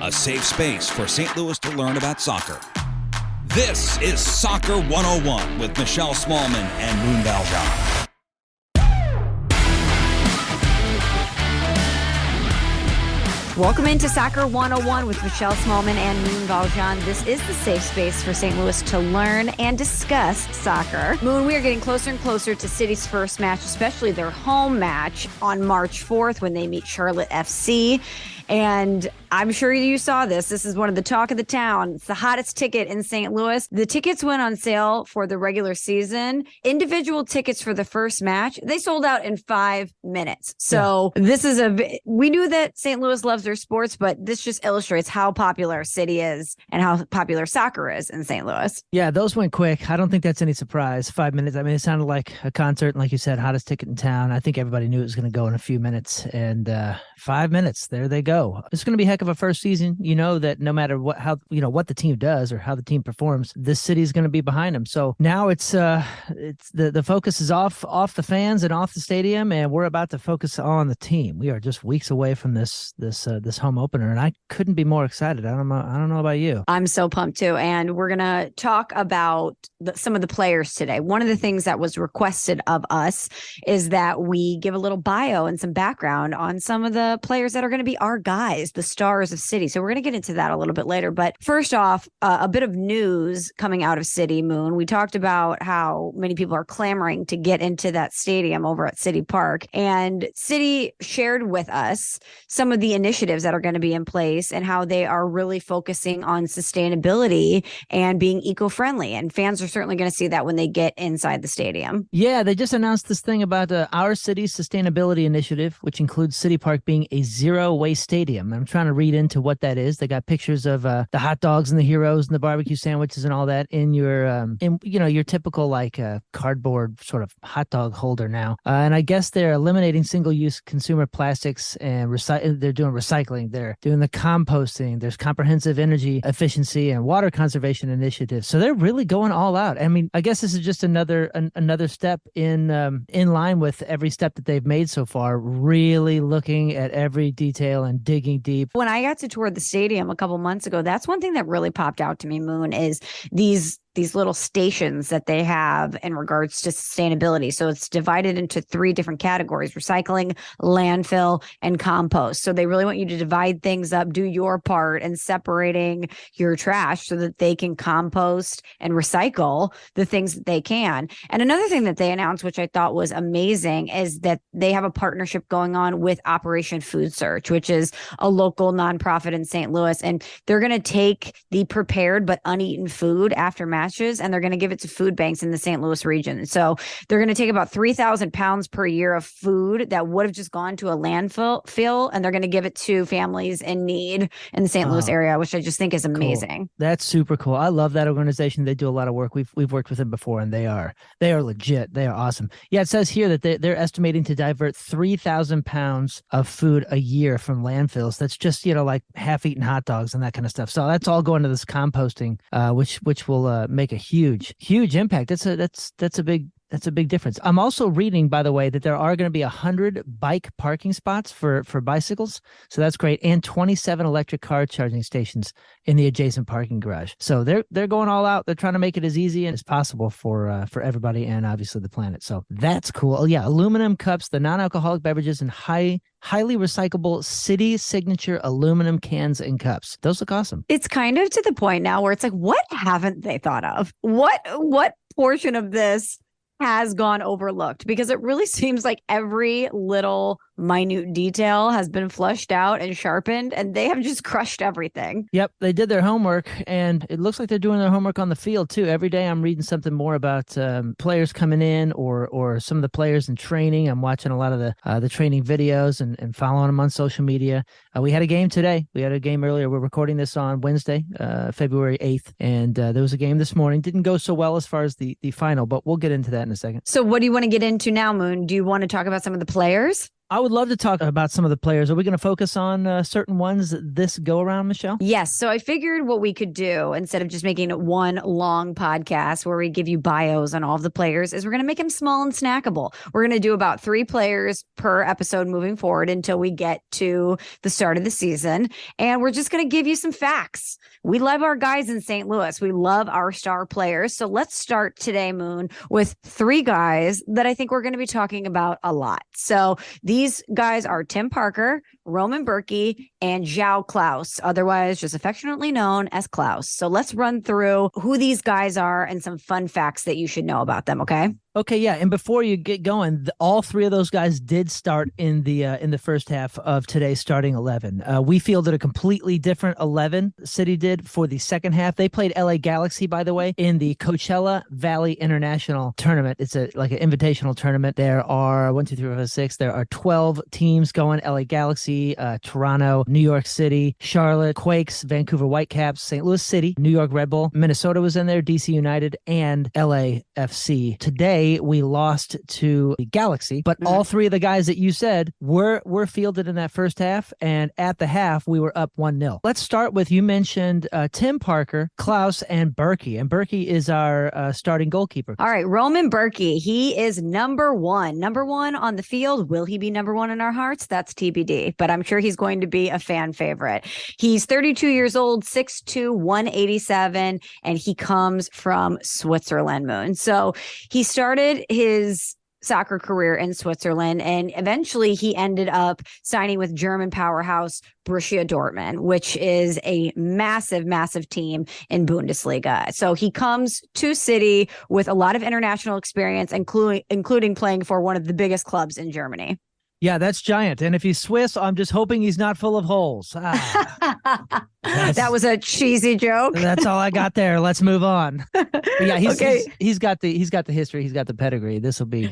a safe space for St. Louis to learn about soccer. This is Soccer 101 with Michelle Smallman and Moon Valjean. Welcome into Soccer 101 with Michelle Smallman and Moon Valjean. This is the safe space for St. Louis to learn and discuss soccer. Moon, we are getting closer and closer to City's first match, especially their home match on March 4th when they meet Charlotte FC. And I'm sure you saw this. This is one of the talk of the town. It's the hottest ticket in St. Louis. The tickets went on sale for the regular season. Individual tickets for the first match, they sold out in 5 minutes. So This is we knew that St. Louis loves their sports, but this just illustrates how popular City is and how popular soccer is in St. Louis. Yeah, those went quick. I don't think that's any surprise. 5 minutes. I mean, it sounded like a concert. And like you said, hottest ticket in town. I think everybody knew it was going to go in a few minutes. And 5 minutes, there they go. It's going to be a heck of a first season. You know that no matter what the team does or how the team performs, this city is going to be behind them. So now it's the focus is off the fans and off the stadium, and we're about to focus on the team. We are just weeks away from this home opener, and I couldn't be more excited. I don't know about you. I'm so pumped too, and we're going to talk about some of the players today. One of the things that was requested of us is that we give a little bio and some background on some of the players that are going to be our guys, the stars of City. So we're going to get into that a little bit later. But first off, a bit of news coming out of City, Moon. We talked about how many people are clamoring to get into that stadium over at City Park. And City shared with us some of the initiatives that are going to be in place and how they are really focusing on sustainability and being eco-friendly. And fans are certainly going to see that when they get inside the stadium. Yeah, they just announced this thing about our city's sustainability initiative, which includes City Park being a zero-waste stadium. I'm trying to read into what that is. They got pictures of the hot dogs and the heroes and the barbecue sandwiches and all that in your your typical cardboard sort of hot dog holder now. And I guess they're eliminating single-use consumer plastics and they're doing recycling. They're doing the composting. There's comprehensive energy efficiency and water conservation initiatives. So they're really going all out. I mean, I guess this is just another step in line with every step that they've made so far, really looking at every detail and digging deep. When I got to tour the stadium a couple months ago, that's one thing that really popped out to me, Moon, is these little stations that they have in regards to sustainability. So it's divided into 3 different categories: recycling, landfill, and compost. So they really want you to divide things up, do your part in separating your trash so that they can compost and recycle the things that they can. And another thing that they announced, which I thought was amazing, is that they have a partnership going on with Operation Food Search, which is a local nonprofit in St. Louis. And they're going to take the prepared but uneaten food after matches, and they're going to give it to food banks in the St. Louis region. So they're going to take about 3,000 pounds per year of food that would have just gone to a landfill, and they're going to give it to families in need in the St. Louis area, which I just think is amazing. Cool. That's super cool. I love that organization. They do a lot of work. We've worked with them before, and they are legit. They are awesome. Yeah, it says here that they're estimating to divert 3,000 pounds of food a year from landfills. That's just like half-eaten hot dogs and that kind of stuff. So that's all going to this composting, which will make a huge impact. That's a big difference. I'm also reading, by the way, that there are going to be 100 bike parking spots for bicycles. So that's great. And 27 electric car charging stations in the adjacent parking garage. So they're going all out. They're trying to make it as easy as possible for everybody and obviously the planet. So that's cool. Oh, yeah. Aluminum cups, the non-alcoholic beverages, and highly recyclable City signature aluminum cans and cups. Those look awesome. It's kind of to the point now where it's like, what haven't they thought of? What portion of this has gone overlooked? Because it really seems like every little minute detail has been flushed out and sharpened, and they have just crushed everything. Yep, they did their homework, and it looks like they're doing their homework on the field too. Every day I'm reading something more about players coming in or some of the players in training. I'm watching a lot of the training videos and following them on social media. We had a game today. We had a game earlier. We're recording this on Wednesday, February 8th, and there was a game this morning. Didn't go so well as far as the final, but we'll get into that in a second. So what do you want to get into now, Moon? Do you want to talk about some of the players? I would love to talk about some of the players. Are we going to focus on certain ones this go around, Michelle? Yes. So I figured what we could do instead of just making one long podcast where we give you bios on all of the players is we're going to make them small and snackable. We're going to do about 3 players per episode moving forward until we get to the start of the season. And we're just going to give you some facts. We love our guys in St. Louis. We love our star players. So let's start today, Moon, with 3 guys that I think we're going to be talking about a lot. So these guys are Tim Parker, Roman Burki, and Klauss, otherwise just affectionately known as Klauss. So let's run through who these guys are and some fun facts that you should know about them, okay? Okay, yeah, and before you get going, all 3 of those guys did start in the first half of today's starting 11. We fielded a completely different 11. City did for the second half. They played LA Galaxy, by the way, in the Coachella Valley International Tournament. It's like an invitational tournament. There are 1, 2, 3, 4, 5, 6. There are 12 teams going. LA Galaxy, Toronto, New York City, Charlotte, Quakes, Vancouver Whitecaps, St. Louis City, New York Red Bull, Minnesota was in there, DC United, and LAFC. Today, we lost to the Galaxy, but all 3 of the guys that you said were fielded in that first half, and at the half, we were up 1-0. Let's start with, you mentioned Tim Parker, Klauss, and Burki, and Burki is our starting goalkeeper. All right, Roman Burki, he is number 1 on the field. Will he be number 1 in our hearts? That's TBD, but I'm sure he's going to be a fan favorite. He's 32 years old, 6'2", 187, and he comes from Switzerland, Moon. So he started his soccer career in Switzerland, and eventually he ended up signing with German powerhouse Borussia Dortmund, which is a massive, massive team in Bundesliga. So he comes to City with a lot of international experience, including playing for one of the biggest clubs in Germany. Yeah, that's giant. And if he's Swiss, I'm just hoping he's not full of holes. That was a cheesy joke. That's all I got there. Let's move on. But yeah, he's got the history, he's got the pedigree. This will be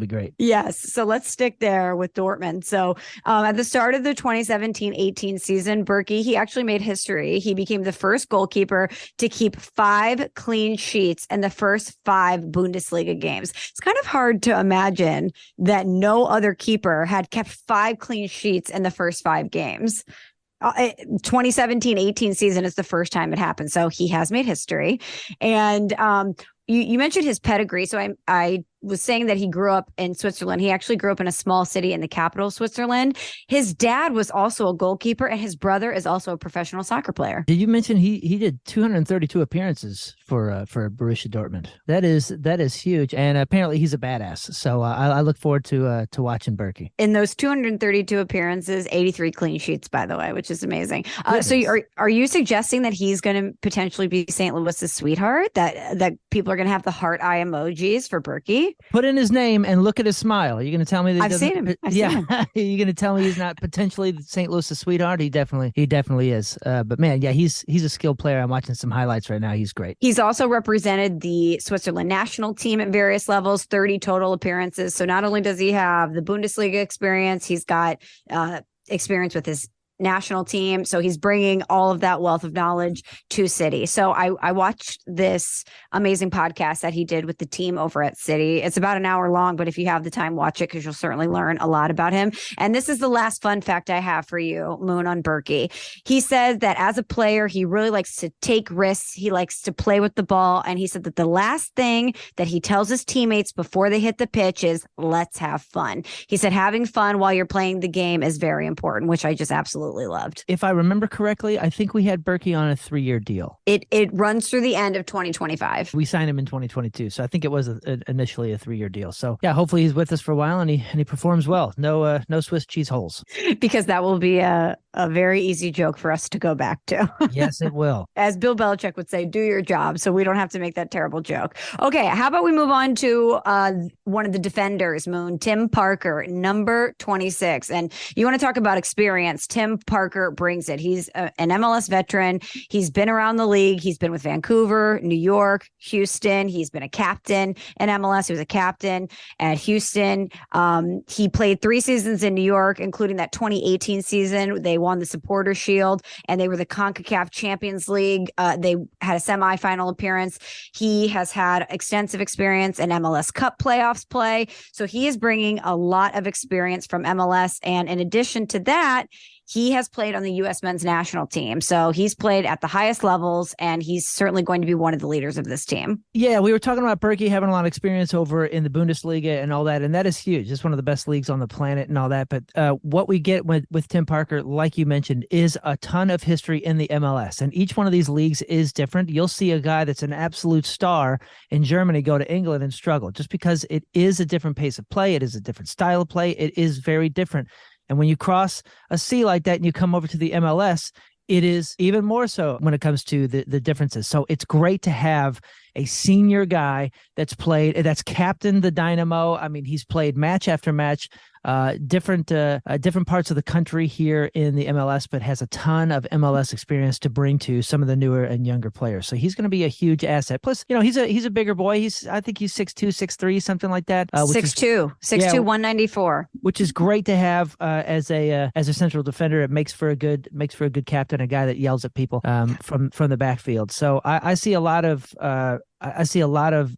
great. Yes. So let's stick there with Dortmund. So at the start of the 2017-18 season, Burki, he actually made history. He became the first goalkeeper to keep 5 clean sheets in the first 5 Bundesliga games. It's kind of hard to imagine that no other keeper had kept 5 clean sheets in the first 5 games. 2017-18 season is the first time it happened. So he has made history. And you mentioned his pedigree. So I was saying that he grew up in Switzerland. He actually grew up in a small city in the capital of Switzerland. His dad was also a goalkeeper, and his brother is also a professional soccer player. Did you mention he did 232 appearances for Borussia Dortmund? That is huge, and apparently he's a badass. So I look forward to watching Burki. In those 232 appearances, 83 clean sheets, by the way, which is amazing. So are you suggesting that he's going to potentially be St. Louis's sweetheart? That people are going to have the heart eye emojis for Burki? Put in his name and look at his smile. Are you going to tell me that I've seen him? Are you going to tell me he's not potentially St. Louis's sweetheart? He definitely is. But man, yeah, he's a skilled player. I'm watching some highlights right now. He's great. He's also represented the Switzerland national team at various levels, 30 total appearances. So not only does he have the Bundesliga experience, he's got experience with his national team. So he's bringing all of that wealth of knowledge to City. So I watched this amazing podcast that he did with the team over at City. It's about an hour long, but if you have the time, watch it because you'll certainly learn a lot about him. And this is the last fun fact I have for you, Moon, on Burki. He said that as a player, he really likes to take risks. He likes to play with the ball. And he said that the last thing that he tells his teammates before they hit the pitch is, let's have fun. He said having fun while you're playing the game is very important, which I just absolutely loved. If I remember correctly, I think we had Burki on a 3-year deal. It runs through the end of 2025. We signed him in 2022, so I think it was initially a 3-year deal. So yeah, hopefully he's with us for a while and he performs well. No Swiss cheese holes. Because that will be a very easy joke for us to go back to. Yes, it will. As Bill Belichick would say, do your job, so we don't have to make that terrible joke. Okay, how about we move on to one of the defenders, Moon, Tim Parker, number 26. And you want to talk about experience. Tim Parker brings it. He's an MLS veteran. He's been around the league. He's been with Vancouver, New York, Houston. He's been a captain in MLS. He was a captain at Houston. He played 3 seasons in New York, including that 2018 season. They won the Supporter Shield, and they were the CONCACAF Champions League. They had a semifinal appearance. He has had extensive experience in MLS Cup playoffs play. So he is bringing a lot of experience from MLS. And in addition to that, he has played on the U.S. men's national team. So he's played at the highest levels, and he's certainly going to be one of the leaders of this team. Yeah, we were talking about Burki having a lot of experience over in the Bundesliga and all that, and that is huge. It's one of the best leagues on the planet and all that. But what we get with Tim Parker, like you mentioned, is a ton of history in the MLS. And each one of these leagues is different. You'll see a guy that's an absolute star in Germany go to England and struggle just because it is a different pace of play. It is a different style of play. It is very different. And when you cross a sea like that and you come over to the MLS, it is even more so when it comes to the differences. So it's great to have a senior guy that's captained the Dynamo. I mean, he's played match after match, different parts of the country here in the MLS, but has a ton of MLS experience to bring to some of the newer and younger players. So he's going to be a huge asset. Plus, he's a bigger boy. I think he's 6'2", 6'3", something like that. 6'2", 194. Which is great to have as a central defender. It makes for a good captain, a guy that yells at people from the backfield. So I see a lot of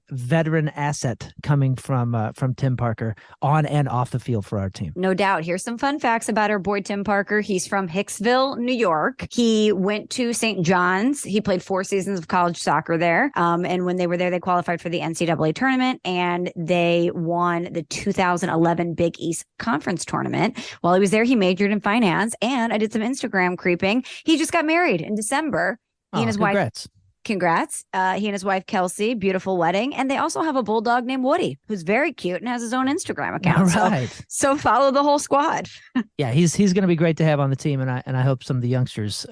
veteran asset coming from Tim Parker on and off the field for our team. No doubt. Here's some fun facts about our boy Tim Parker. He's from Hicksville, New York. He went to St. John's. He played 4 seasons of college soccer there. And when they were there, they qualified for the NCAA tournament, and they won the 2011 Big East Conference tournament. While he was there, he majored in finance, and I did some Instagram creeping. He just got married in December. He and his wife. Congrats. He and his wife, Kelsey, beautiful wedding. And they also have a bulldog named Woody, who's very cute and has his own Instagram account. All right. So follow the whole squad. Yeah, he's going to be great to have on the team. And I hope some of the youngsters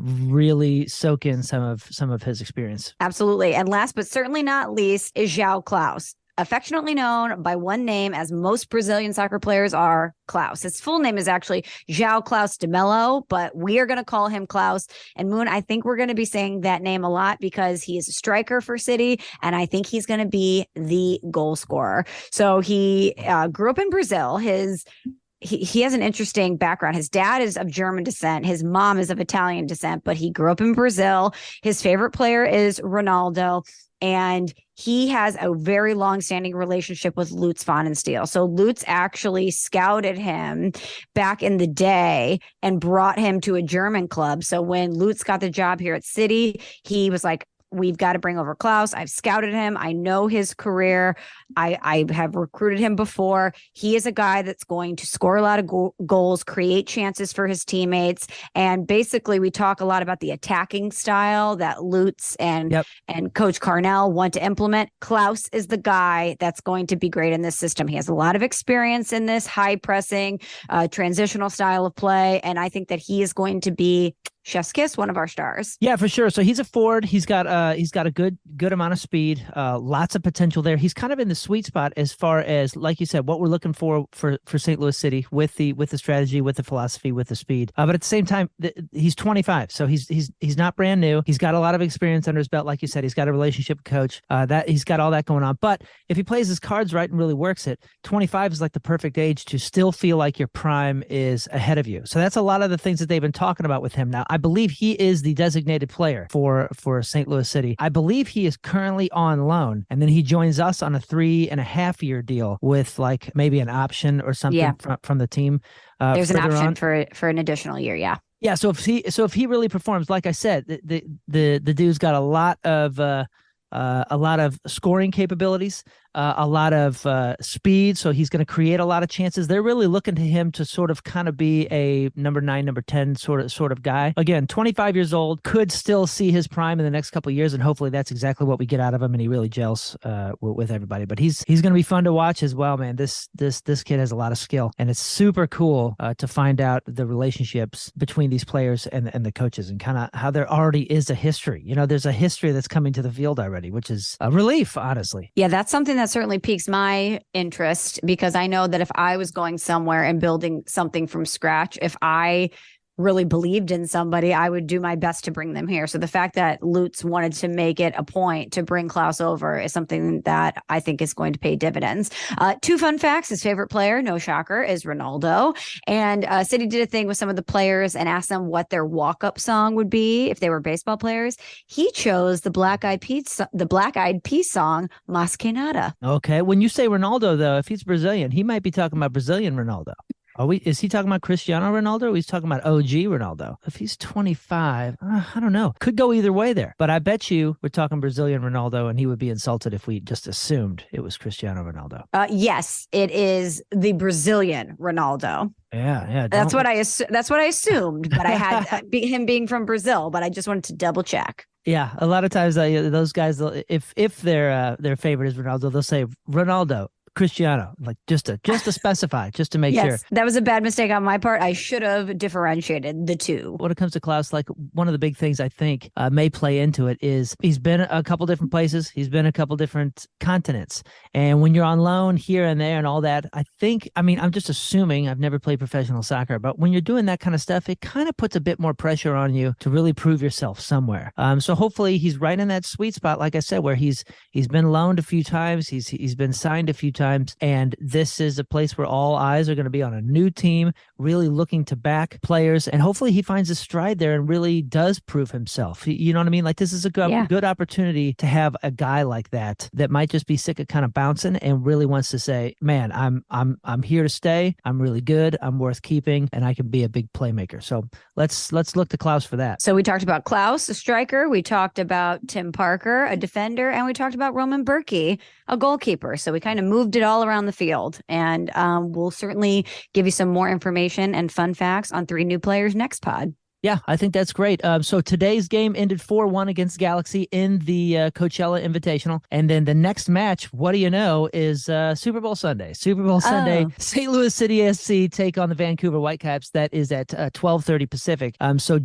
really soak in some of his experience. Absolutely. And last but certainly not least is João Klauss, affectionately known by one name as most Brazilian soccer players are, Klauss. His full name is actually João Klauss de Mello, but we are going to call him Klauss. And Moon, I think we're going to be saying that name a lot because he is a striker for City, and I think he's going to be the goal scorer. So he grew up in Brazil. He has an interesting background. His dad is of German descent. His mom is of Italian descent, but he grew up in Brazil. His favorite player is Ronaldo, and he has a very long-standing relationship with Lutz Pfannenstiel. So Lutz actually scouted him back in the day and brought him to a German club. So when Lutz got the job here at City, he was like, we've got to bring over Klauss. I've scouted him. I know his career. I have recruited him before. He is a guy that's going to score a lot of goals, create chances for his teammates. And basically, we talk a lot about the attacking style that Lutz and Coach Carnell want to implement. Klauss is the guy that's going to be great in this system. He has a lot of experience in this high pressing, transitional style of play. And I think that he is going to be chef's kiss, one of our stars. Yeah, for sure. So he's a forward. He's got a good amount of speed, lots of potential there. He's kind of in the sweet spot as far as, like you said, what we're looking for St. Louis City with the strategy, with the philosophy, with the speed. But at the same time, he's 25, so he's not brand new. He's got a lot of experience under his belt, like you said. He's got a relationship with coach. That he's got all that going on. But if he plays his cards right and really works it, 25 is like the perfect age to still feel like your prime is ahead of you. So that's a lot of the things that they've been talking about with him now. I believe he is the designated player for St. Louis City. I believe he is currently on loan, and then he joins us on a 3.5-year deal with like maybe an option or something from the team. There's an option for an additional year. Yeah. Yeah. So if he really performs, like I said, the dude's got a lot of scoring capabilities, a lot of speed. So he's going to create a lot of chances. They're really looking to him to sort of kind of be a number 9, number 10 sort of guy. Again, 25 years old, could still see his prime in the next couple of years. And hopefully that's exactly what we get out of him. And he really gels with everybody, but he's going to be fun to watch as well, man. This kid has a lot of skill, and it's super cool to find out the relationships between these players and the coaches, and kind of how there already is a history. There's a history that's coming to the field already, which is a relief, honestly. Yeah, that's something that certainly piques my interest, because I know that if I was going somewhere and building something from scratch, if I really believed in somebody, I would do my best to bring them here. So the fact that Lutz wanted to make it a point to bring Klauss over is something that I think is going to pay dividends. 2 fun facts. His favorite player, no shocker, is Ronaldo. And City did a thing with some of the players and asked them what their walk-up song would be if they were baseball players. He chose the Black Eyed Peas song, Mas Que Nada. Okay. When you say Ronaldo, though, if he's Brazilian, he might be talking about Brazilian Ronaldo. Is he talking about Cristiano Ronaldo, or he's talking about OG Ronaldo? If he's 25, I don't know. Could go either way there. But I bet you we're talking Brazilian Ronaldo, and he would be insulted if we just assumed it was Cristiano Ronaldo. Yes, it is the Brazilian Ronaldo. Yeah. That's what I assumed, but I had him being from Brazil, but I just wanted to double check. Yeah, a lot of times those guys, if their favorite is Ronaldo, they'll say Ronaldo, Cristiano, like just to specify, just to make sure. That was a bad mistake on my part. I should have differentiated the two. When it comes to Klauss, like one of the big things I think may play into it is he's been a couple different places. He's been a couple different continents. And when you're on loan here and there and all that, I'm just assuming, I've never played professional soccer, but when you're doing that kind of stuff, it kind of puts a bit more pressure on you to really prove yourself somewhere. So hopefully he's right in that sweet spot, like I said, where he's been loaned a few times. He's been signed a few times. And this is a place where all eyes are going to be on a new team, really looking to back players. And hopefully he finds his stride there and really does prove himself. You know what I mean? Like this is a good opportunity to have a guy like that might just be sick of kind of bouncing and really wants to say, man, I'm here to stay. I'm really good. I'm worth keeping, and I can be a big playmaker. So let's look to Klauss for that. So we talked about Klauss, a striker. We talked about Tim Parker, a defender, and we talked about Roman Burki, a goalkeeper. So we kind of moved it all around the field, and we'll certainly give you some more information and fun facts on 3 new players next pod. Yeah, I think that's great. So today's game ended 4-1 against Galaxy in the Coachella Invitational. And then the next match, what do you know, is Super Bowl Sunday. Super Bowl Sunday, St. Louis City SC take on the Vancouver Whitecaps. That is at 12:30 Pacific. So,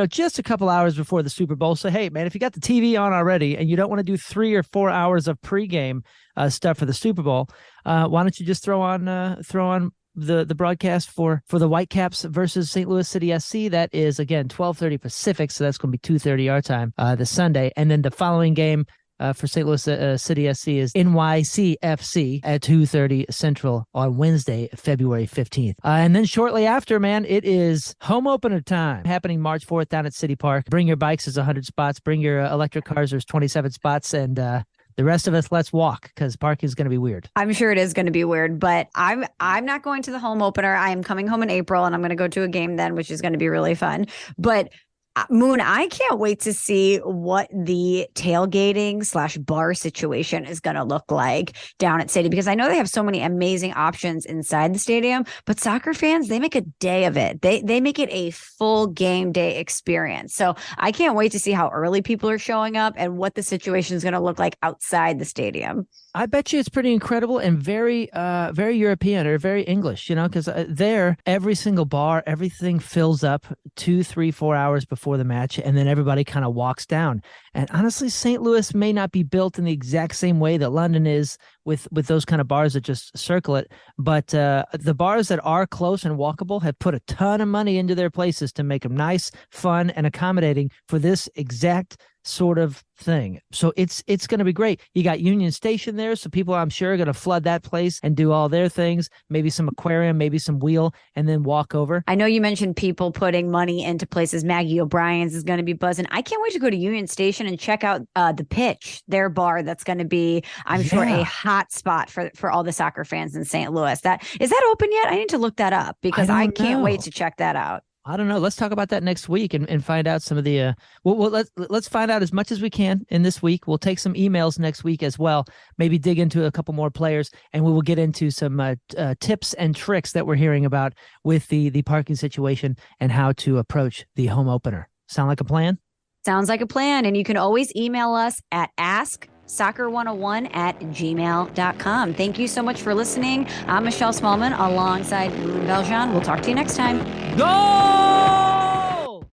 just a couple hours before the Super Bowl. So, hey, man, if you got the TV on already and you don't want to do 3 or 4 hours of pregame stuff for the Super Bowl, why don't you just throw on the broadcast for the Whitecaps versus St. Louis City SC. That is, again, 12:30 Pacific, so that's going to be 2:30 our time this Sunday. And then the following game for St. Louis City SC is NYCFC at 2:30 Central on Wednesday, February 15th. And then shortly after, man, it is home opener time, happening March 4th down at City Park. Bring your bikes, there's 100 spots. Bring your electric cars, there's 27 spots. And the rest of us, let's walk, because parking is going to be weird. I'm sure it is going to be weird, but I'm not going to the home opener. I am coming home in April, and I'm going to go to a game then, which is going to be really fun. But Moon, I can't wait to see what the tailgating / bar situation is going to look like down at City, because I know they have so many amazing options inside the stadium, but soccer fans, they make a day of it. They make it a full game day experience. So I can't wait to see how early people are showing up and what the situation is going to look like outside the stadium. I bet you it's pretty incredible and very European or very English, because there, every single bar, everything fills up 2, 3, 4 hours before the match, and then everybody kind of walks down. And honestly, St. Louis may not be built in the exact same way that London is with those kind of bars that just circle it, but the bars that are close and walkable have put a ton of money into their places to make them nice, fun, and accommodating for this exact sort of thing. So it's going to be great. You got Union Station there, so people, I'm sure, are going to flood that place and do all their things, maybe some aquarium, maybe some wheel, and then walk over. I know you mentioned people putting money into places. Maggie O'Brien's is going to be buzzing. I can't wait to go to Union Station and check out the Pitch, their bar. That's going to be, I'm sure, a hot spot for all the soccer fans in St. Louis. Is that open yet? I need to look that up, because I can't wait to check that out. I don't know. Let's talk about that next week and find out some of the. Let's find out as much as we can in this week. We'll take some emails next week as well. Maybe dig into a couple more players, and we will get into some tips and tricks that we're hearing about with the parking situation and how to approach the home opener. Sound like a plan? Sounds like a plan. And you can always email us at asksoccer101@gmail.com. Thank you so much for listening. I'm Michelle Smallman alongside Moon Valjean. We'll talk to you next time. Go!